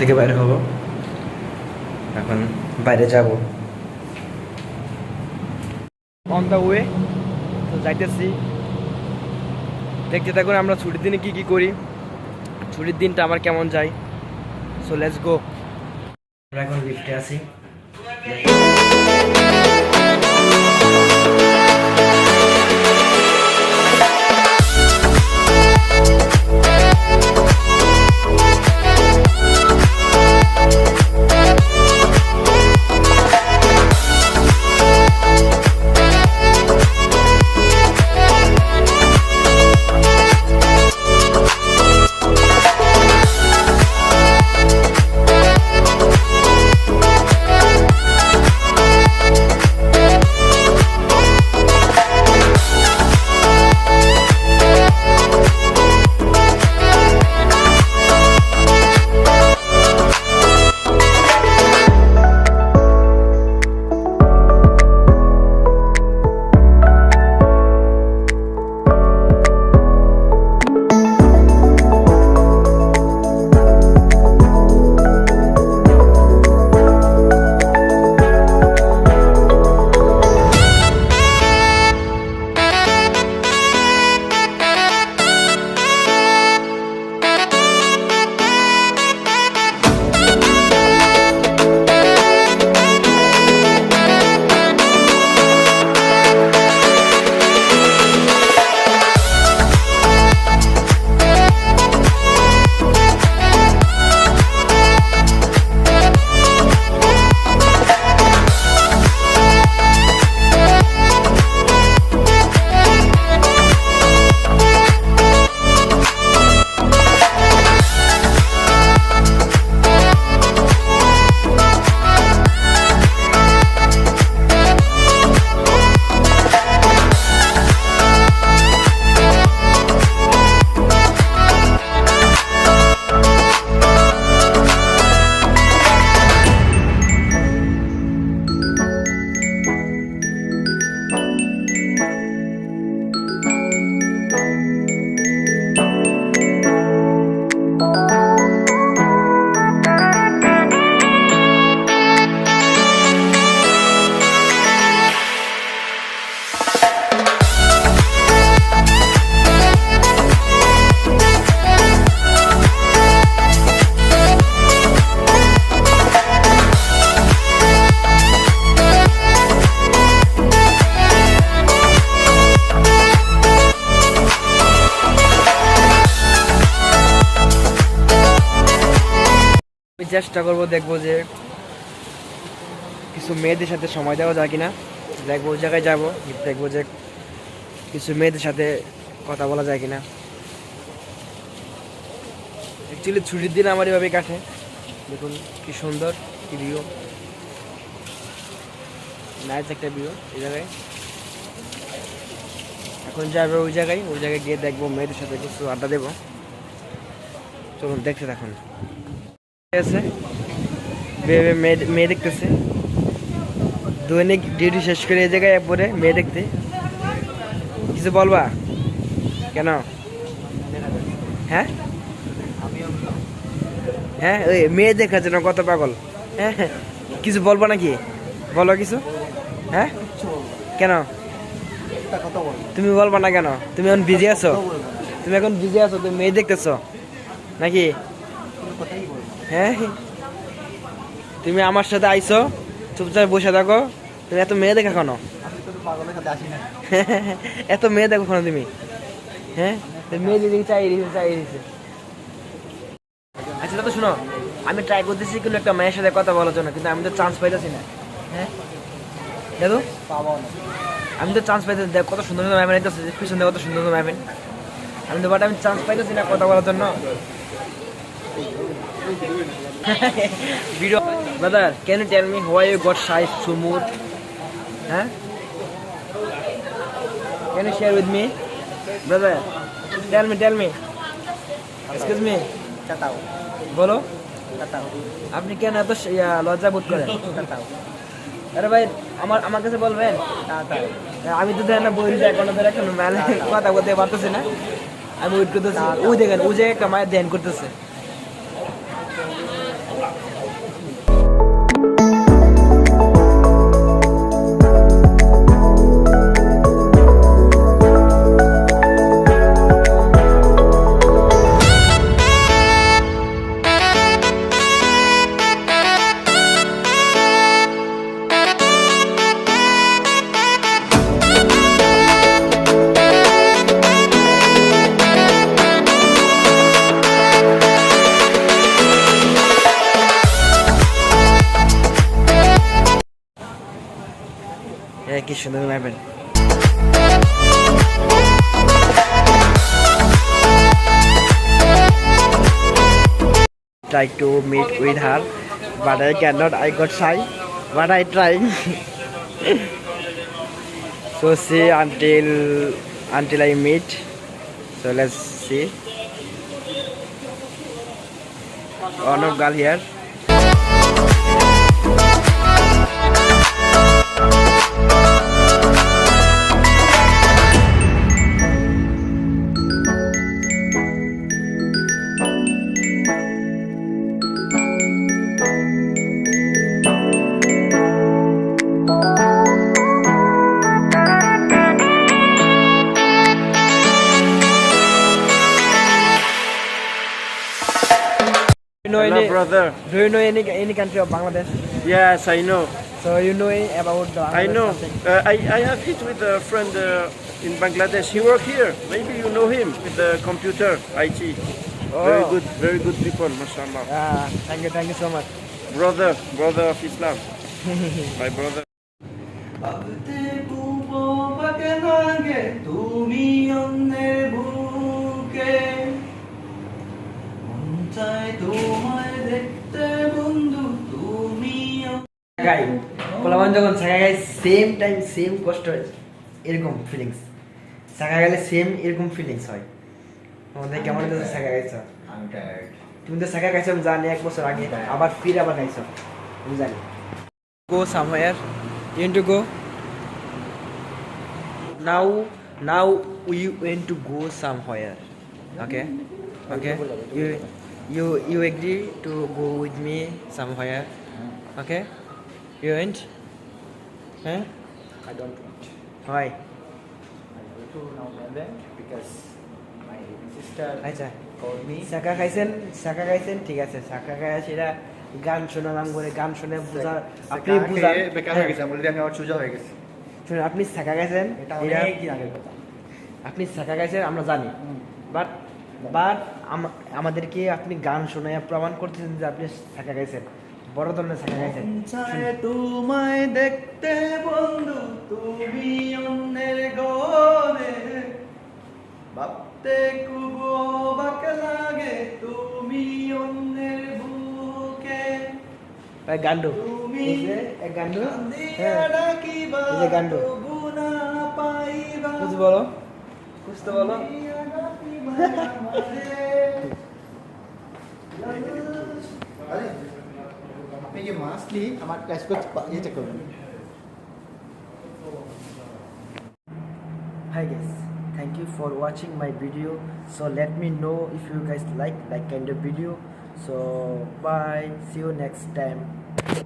থেকে বাইরে হব, এখন বাইরে যাব। অন দ্য ওয়ে, তো যাইতেছি। দেখতে থাকুন আমরা ছুটির দিনে কি কি করি, ছুটির দিনটা আমার কেমন যায়। So let's go. আমরা এখন লিফটে আছি। চেষ্টা করবো, দেখবো যে কিছু মেয়েদের সাথে সময় দেওয়া যায় কিনা। দেখবো ওই জায়গায় যাবো, দেখবো যে কিছু মেয়েদের সাথে কথা বলা যায় কিনা। অ্যাকচুয়ালি ছুটির দিন আমার এভাবে কাটে। দেখুন কি সুন্দর, কি ভিউ, নাইস একটা ভিউ এই জায়গায়। এখন যাবো ওই জায়গায় গিয়ে দেখবো মেয়েদের সাথে কিছু আড্ডা দেবো। চলুন দেখতে থাকুন। আছে মেয়ে দেখতেছে, দৈনিক ডিউটি শেষ করে এই জায়গায় পরে মেয়ে দেখতে। কিছু বলবা কেন? হ্যাঁ হ্যাঁ, ওই মেয়ে দেখার জন্য কত পাগল। হ্যাঁ কিছু বলবো নাকি? বলো কিছু। হ্যাঁ কেন তুমি বলবা না কেন? তুমি এখন বিজি আছো, তুমি মেয়ে দেখতেছো নাকি? হ্যাঁ তুমি আমার সাথে আইছো, চুপচাপ বসে থাকো। তুমি এত মেয়ে দেখা কেন? এত মেয়ে দেখো কেন তুমি? হ্যাঁ মেয়ে দিদি চাই দিছে। আচ্ছা তো শোনো, আমি ট্রাই করতেছি কিন্তু একটা মেয়ের সাথে কথা বলার জন্য, কিন্তু আমি তো চান্স পাইতেছি না। হ্যাঁ দেখো আমি তো চান্স পাইতেছি, দেখ কত সুন্দর সুন্দর ম্যামেন আইতেছে, পিছনে কত সুন্দর সুন্দর ম্যামেন। আমি তো আমি চান্স পাইতেছি না কথা বলার জন্য। Video, brother, can you tell me why you got shy so mood? Huh? Can you share with me, brother? Tell me. Excuse me. বলো, আপনি কেন এত লজ্জা বোধ করেন? আরে ভাই আমার কাছে বলবেন। আমি তো দেখেন না বই কোনো ধরে একটা কথা বলতে পারতেছি না। আমি ওয়েট করতেছি, ওই দেখেন ওই জায়গায় একটা মায়ের ধ্যান করতেছে। কি সুন্দর ম্যাপেন। Try to meet with her, but I cannot. I got shy, but I trying. So see until I meet. So let's see. One of girl here. Hello, brother. Do you know any country of Bangladesh? Yes, I know. So you know about the I know. something? I have hit with a friend in Bangladesh. He work here. Maybe you know him with the computer IT. Oh. Very good people, mashallah. Thank you so much. Brother of Islam. My brother. গাই পোলাবান যখন ছাকা গায় same time same কষ্ট হয়, এরকম feelings ছাকা গেলে same এরকম feelings হয়। আমাদের কেমন ছাকা গাইছো? তুমি তো ছাকা গাইছো আমি জানি, 1 বছর আগে আবার আবার গাইছো আমি জানি। Go somewhere. You want to go? Now we want to go somewhere. Okay. You agree to go with me somewhere? Okay. You want? Huh? I don't want. Why? I go to now London because my sister আচ্ছা called me. Shaka খাইছেন ঠিক আছে। শাকা খাইয়া সেটা গান শোনা নাম করে গান শুনে বুঝা আপনি বুঝান বেকার হয়ে গেছে, বলতে আমি আমার সোজা হয়ে গেছি। শুনুন, আপনি শাকা খাইছেন, এটা এটা অনেক দিন আগের কথা। আপনি শাকা খাইছেন আমরা জানি, বাট আমাদেরকে আপনি গান শোনায় প্রমাণ করতেছেন যে আপনি শাকা খাইছেন, বড় ধরনের শাকা খাইছেন। তোমায় দেখতে বন্ধু তুমি অন্যের গনে, ভাবতে খুব অবাক লাগে তুমি অন্যের বুকে, গান্ডু তুমি এই যে এক গান্ডু, কান্দিয়া ডাকিবা এই যে গান্ডু তবু না পাইবা, কুছ বলো, কুছ তো বলো। কান্দিয়া ডাকিবা আমারে। আপনি যে মাসলি আমার ক্লাস ইয়ে চেক করবেন। Hi guys, thank you for watching my video. So let me know if you guys like kind of video. So bye, see you next time.